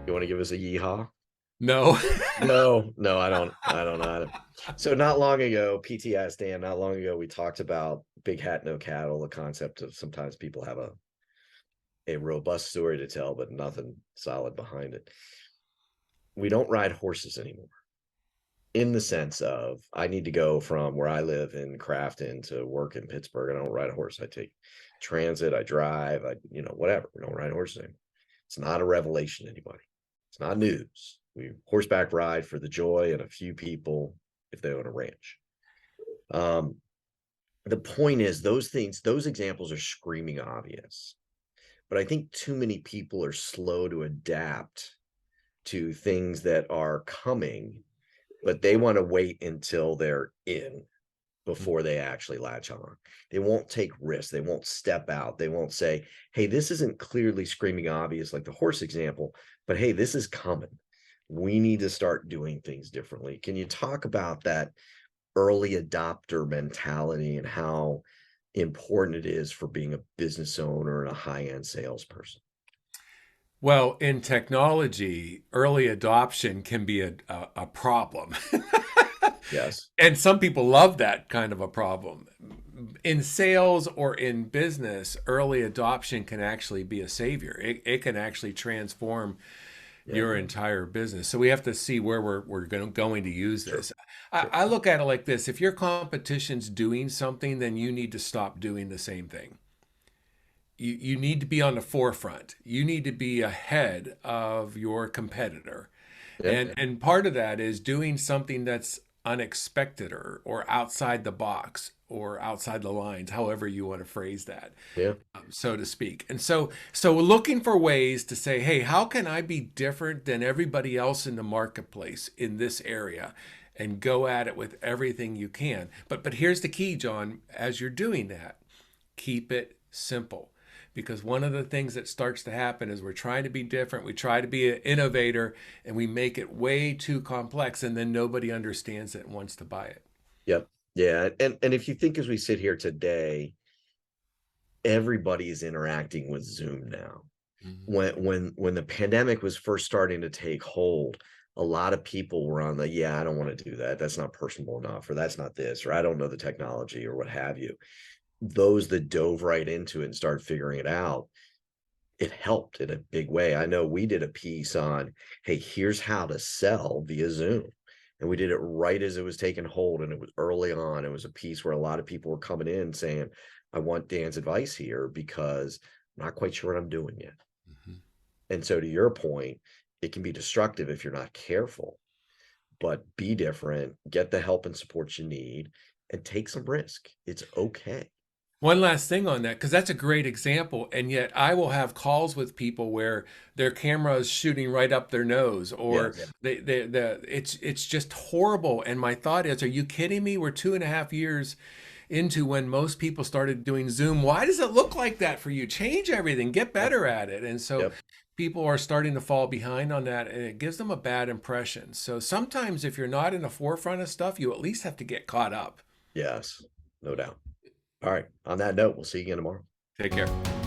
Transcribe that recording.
You want to give us a yeehaw? No. No, no, I don't either. So not long ago, PTSD, and not long ago, we talked about big hat, no cattle, the concept of sometimes people have a robust story to tell, but nothing solid behind it. We don't ride horses anymore in the sense of I need to go from where I live in Crafton to work in Pittsburgh. I don't ride a horse. I take transit, I drive, whatever. We don't ride horses anymore. It's not a revelation to anybody. It's not news. We horseback ride for the joy and a few people if they own a ranch. Um, the point is, those things, those examples are screaming obvious, but I think too many people are slow to adapt to things that are coming, but they want to wait until they're in before they actually latch on. They won't take risks. They won't step out. They won't say, hey, this isn't clearly screaming obvious like the horse example, but hey, this is coming. We need to start doing things differently. Can you talk about that early adopter mentality and how important it is for being a business owner and a high-end salesperson? Well, in technology, early adoption can be a problem. Yes. And some people love that kind of a problem. In sales or in business, early adoption can actually be a savior. It can actually transform Yeah. your entire business. So we have to see where we're going to use Sure. this. Sure. I look at it like this. If your competition's doing something, then you need to stop doing the same thing. You need to be on the forefront. You need to be ahead of your competitor. Yeah. And part of that is doing something that's unexpected or outside the box or outside the lines, however you want to phrase that, Yeah. so to speak. And so looking for ways to say, hey, how can I be different than everybody else in the marketplace in this area? And go at it with everything you can. But here's the key, John, as you're doing that, keep it simple. Because one of the things that starts to happen is we're trying to be different, we try to be an innovator, and we make it way too complex, and then nobody understands it and wants to buy it. Yep. Yeah. And if you think as we sit here today, everybody is interacting with Zoom now. Mhm. When the pandemic was first starting to take hold, a lot of people were on the, yeah, I don't want to do that. That's not personal enough, or that's not this, or I don't know the technology, or what have you. Those that dove right into it and started figuring it out, it helped in a big way. I know we did a piece on, hey, here's how to sell via Zoom. And we did it right as it was taking hold, and it was early on. It was a piece where a lot of people were coming in saying, I want Dan's advice here because I'm not quite sure what I'm doing yet. Mhm. And so to your point, it can be destructive if you're not careful, but be different, get the help and support you need, and take some risk. It's okay. One last thing on that, because that's a great example, and yet I will have calls with people where their camera is shooting right up their nose, or Yes. it's just horrible. And my thought is, are you kidding me? We're 2.5 years into when most people started doing Zoom. Why does it look like that for you? Change everything, get Yep. better at it. And so Yep. people are starting to fall behind on that, and it gives them a bad impression. So sometimes if you're not in the forefront of stuff, you at least have to get caught up. Yes. No doubt. All right. On that note, we'll see you again tomorrow. Take care.